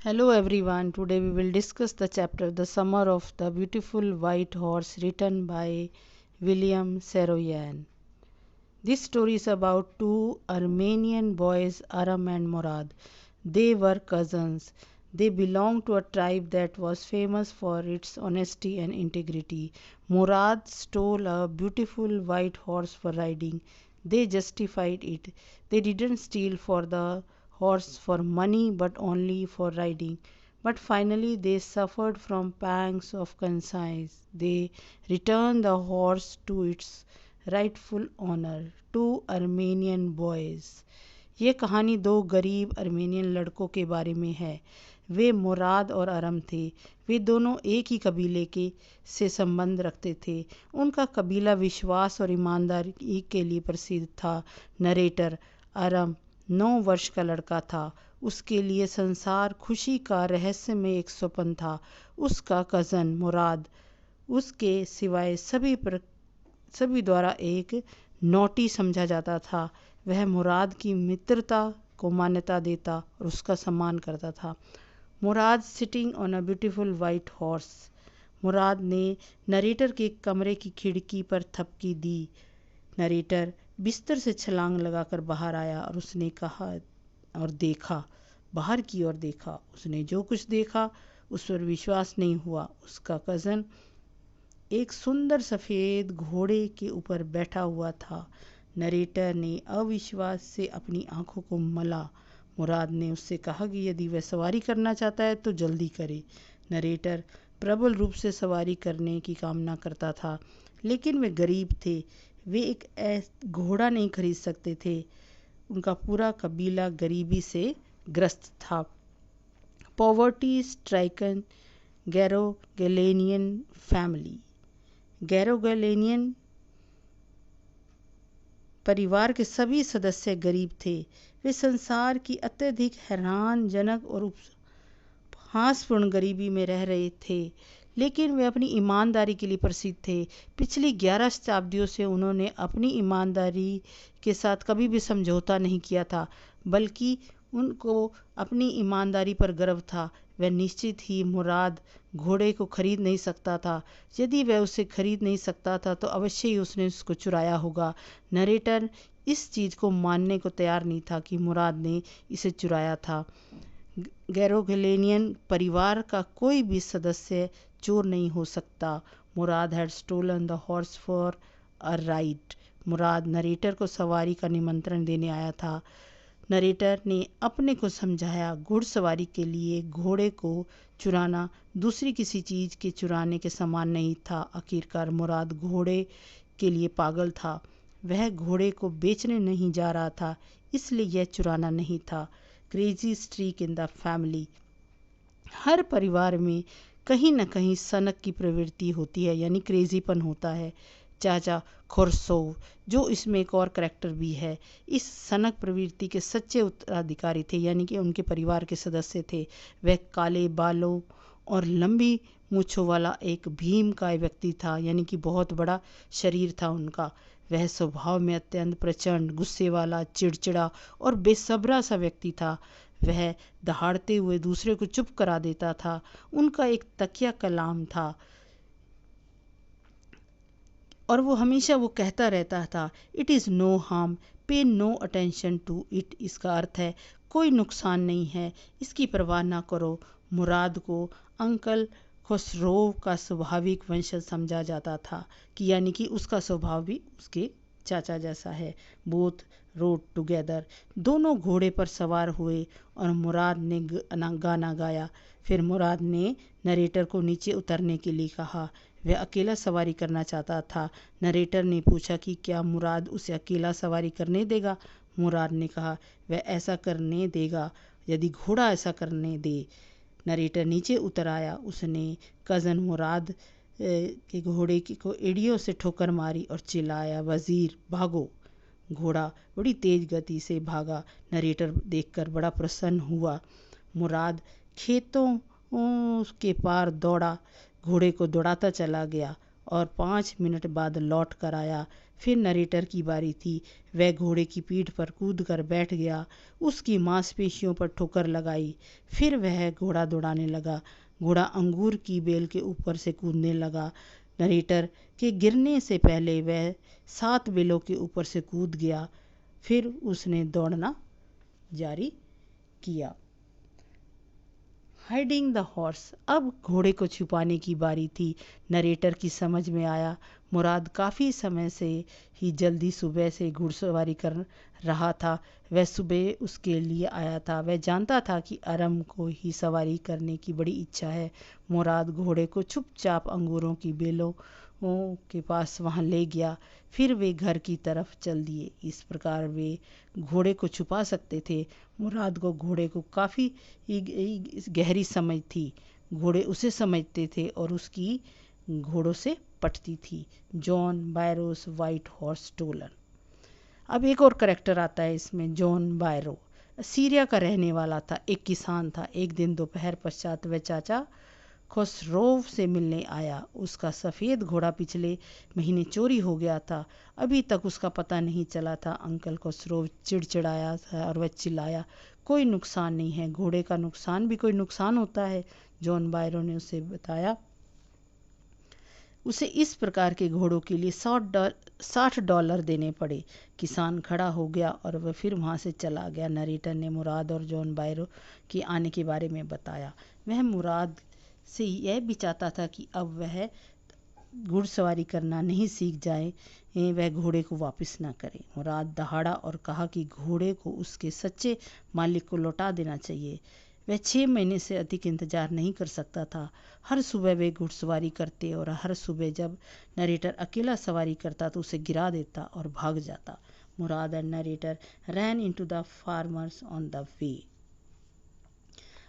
Hello everyone. Today we will discuss the chapter The Summer of the Beautiful White Horse written by William Saroyan. This story is about two Armenian boys, Aram and Murad. They were cousins. They belonged to a tribe that was famous for its honesty and integrity. Murad stole a beautiful white horse for riding. They justified it. They didn't steal for the horse for money but only for riding. But finally they suffered from pangs of conscience. They returned the horse to its rightful owner. Two Armenian boys. ये कहानी दो गरीब Armenian लड़कों के बारे में है। वे मुराद और अरम थे। वे दोनों एक ही कबीले के से संबंध रखते थे। उनका कबीला विश्वास और ईमानदारी के लिए प्रसिद्ध था। नरेटर अरम 9 वर्ष का लड़का था। उसके लिए संसार खुशी का रहस्य में एक स्वप्न था। उसका कज़न मुराद उसके सिवाय सभी द्वारा एक नोटी समझा जाता था। वह मुराद की मित्रता को मान्यता देता और उसका सम्मान करता था। Murad sitting on a beautiful white horse. Murad ने नरेटर के कमरे की खिड़की पर थपकी दी। नरेटर बिस्तर से छलांग लगाकर बाहर आया और उसने कहा और देखा, बाहर की ओर देखा। उसने जो कुछ देखा उस पर विश्वास नहीं हुआ। उसका कज़न एक सुंदर सफ़ेद घोड़े के ऊपर बैठा हुआ था। नरेटर ने अविश्वास से अपनी आंखों को मला। मुराद ने उससे कहा कि यदि वह सवारी करना चाहता है तो जल्दी करे। नरेटर प्रबल रूप से सवारी करने की कामना करता था, लेकिन वे गरीब थे। वे एक घोड़ा नहीं खरीद सकते थे। उनका पूरा कबीला गरीबी से ग्रस्त था। Poverty stricken Garoghlanian family. Garoghlanian परिवार के सभी सदस्य गरीब थे। वे संसार की अत्यधिक हैरानजनक और उपहासपूर्ण गरीबी में रह रहे थे, लेकिन वे अपनी ईमानदारी के लिए प्रसिद्ध थे। पिछली 11 शताब्दियों से उन्होंने अपनी ईमानदारी के साथ कभी भी समझौता नहीं किया था, बल्कि उनको अपनी ईमानदारी पर गर्व था। वह निश्चित ही मुराद घोड़े को खरीद नहीं सकता था। यदि वह उसे खरीद नहीं सकता था तो अवश्य ही उसने उसको चुराया होगा। नरेटर इस चीज़ को मानने को तैयार नहीं था कि मुराद ने इसे चुराया था। गैरोगेलेनियन परिवार का कोई भी सदस्य चोर नहीं हो सकता। Murad had stolen the horse for a ride. Murad narrator को सवारी का निमंत्रण देने आया था। नरेटर ने अपने को समझाया, घुड़सवारी के लिए घोड़े को चुराना दूसरी किसी चीज़ के चुराने के समान नहीं था। आखिरकार मुराद घोड़े के लिए पागल था। वह घोड़े को बेचने नहीं जा रहा था, इसलिए यह चुराना नहीं था। Crazy streak in the family. हर परिवार में कहीं न कहीं सनक की प्रवृत्ति होती है, यानी क्रेजीपन होता है। चाचा खुरसोव, जो इसमें एक और करैक्टर भी है, इस सनक प्रवृत्ति के सच्चे उत्तराधिकारी थे, यानी कि उनके परिवार के सदस्य थे। वह काले बालों और लंबी मूछों वाला एक भीमकाय व्यक्ति था, यानी कि बहुत बड़ा शरीर था उनका। वह स्वभाव में अत्यंत प्रचंड, गुस्से वाला, चिड़चिड़ा और बेसब्रा सा व्यक्ति था। वह दहाड़ते हुए दूसरे को चुप करा देता था। उनका एक तकिया कलाम था और वो हमेशा वो कहता रहता था, इट इज़ नो हार्म, पे नो अटेंशन टू इट। इसका अर्थ है कोई नुकसान नहीं है, इसकी परवाह ना करो। मुराद को अंकल खुसरोव का स्वाभाविक वंशज समझा जाता था, कि यानी कि उसका स्वभाव भी उसके चाचा जैसा है। Both road together. दोनों घोड़े पर सवार हुए और मुराद ने गाना गाया। फिर मुराद ने नरेटर को नीचे उतरने के लिए कहा। वह अकेला सवारी करना चाहता था। नरेटर ने पूछा कि क्या मुराद उसे अकेला सवारी करने देगा। मुराद ने कहा वह ऐसा करने देगा यदि घोड़ा ऐसा करने दे। नरेटर नीचे उतर आया। उसने कज़न मुराद के घोड़े को एड़ियों से ठोकर मारी और चिल्लाया, वज़ीर भागो। घोड़ा बड़ी तेज गति से भागा। नरेटर देखकर बड़ा प्रसन्न हुआ। मुराद खेतों के पार दौड़ा, घोड़े को दौड़ाता चला गया और 5 मिनट बाद लौट कर आया। फिर नरेटर की बारी थी। वह घोड़े की पीठ पर कूद कर बैठ गया, उसकी मांसपेशियों पर ठोकर लगाई। फिर वह घोड़ा दौड़ाने लगा। घोड़ा अंगूर की बेल के ऊपर से कूदने लगा। नरेटर के गिरने से पहले वह 7 बेलों के ऊपर से कूद गया। फिर उसने दौड़ना जारी किया। Hiding the horse. अब घोड़े को छुपाने की बारी थी। नरेटर की समझ में आया मुराद काफ़ी समय से ही जल्दी सुबह से घुड़सवारी कर रहा था। वह सुबह उसके लिए आया था। वह जानता था कि अरम को ही सवारी करने की बड़ी इच्छा है। मुराद घोड़े को चुपचाप अंगूरों की बेलों के पास वहां ले गया। फिर वे घर की तरफ चल दिए। इस प्रकार वे घोड़े को छुपा सकते थे। मुराद को घोड़े को काफ़ी गहरी समझ थी। घोड़े उसे समझते थे और उसकी घोड़ों से पटती थी। John Byro's white horse stolen. अब एक और करेक्टर आता है इसमें, जॉन बायरो। सीरिया का रहने वाला था, एक किसान था। एक दिन दोपहर पश्चात वह चाचा खसरोव से मिलने आया। उसका सफ़ेद घोड़ा पिछले महीने चोरी हो गया था। अभी तक उसका पता नहीं चला था। अंकल खसरोव चिड़चिड़ाया था और वह चिल्लाया, कोई नुकसान नहीं है, घोड़े का नुकसान भी कोई नुकसान होता है। जॉन बायरो ने उसे बताया। उसे इस प्रकार के घोड़ों के लिए $60 देने पड़े। किसान खड़ा हो गया और वह फिर वहां से चला गया। नरेटर ने मुराद और जॉन बायरो के आने के बारे में बताया। वह मुराद से यह भी चाहता था कि अब वह घुड़सवारी करना नहीं सीख जाए, वह घोड़े को वापस न करे। मुराद दहाड़ा और कहा कि घोड़े को उसके सच्चे मालिक को लौटा देना चाहिए। वह 6 महीने से अधिक इंतजार नहीं कर सकता था। हर सुबह वे घुड़सवारी करते और हर सुबह जब नरेटर अकेला सवारी करता तो उसे गिरा देता और भाग जाता। Murad and narrator ran into the farmers on the way.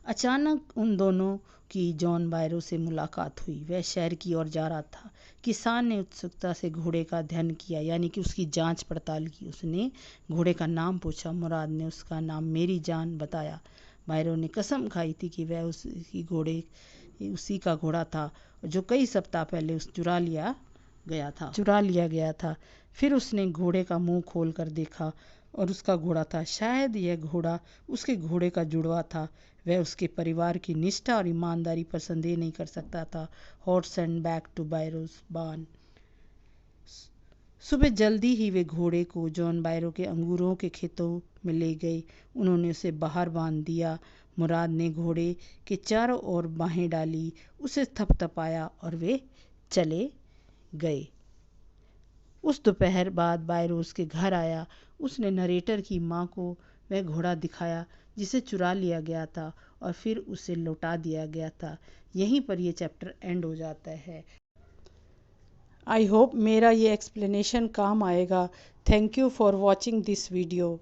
अचानक उन दोनों की जॉन बायरो से मुलाकात हुई। वह शहर की ओर जा रहा था। किसान ने उत्सुकता से घोड़े का अध्ययन किया, यानी कि उसकी जांच पड़ताल की। उसने घोड़े का नाम पूछा। मुराद ने उसका नाम मेरी जान बताया। बायरो ने कसम खाई थी कि वह उसी का घोड़ा था जो कई सप्ताह पहले चुरा लिया गया था। फिर उसने घोड़े का मुंह खोल कर देखा और उसका घोड़ा था। शायद यह घोड़ा उसके घोड़े का जुड़वा था। वह उसके परिवार की निष्ठा और ईमानदारी पर संदेह नहीं कर सकता था। Horse and back to Byro's barn. सुबह जल्दी ही वे घोड़े को जॉन बायरो के अंगूरों के खेतों में ले गए। उन्होंने उसे बाहर बांध दिया। मुराद ने घोड़े के चारों ओर बाहें डाली, उसे थपथपाया और वे चले गए। उस दोपहर बाद बायरो उसके घर आया। उसने नरेटर की माँ को वह घोड़ा दिखाया जिसे चुरा लिया गया था और फिर उसे लौटा दिया गया था। यहीं पर यह चैप्टर एंड हो जाता है। आई होप मेरा ये एक्सप्लेनेशन काम आएगा। Thank you for watching this video.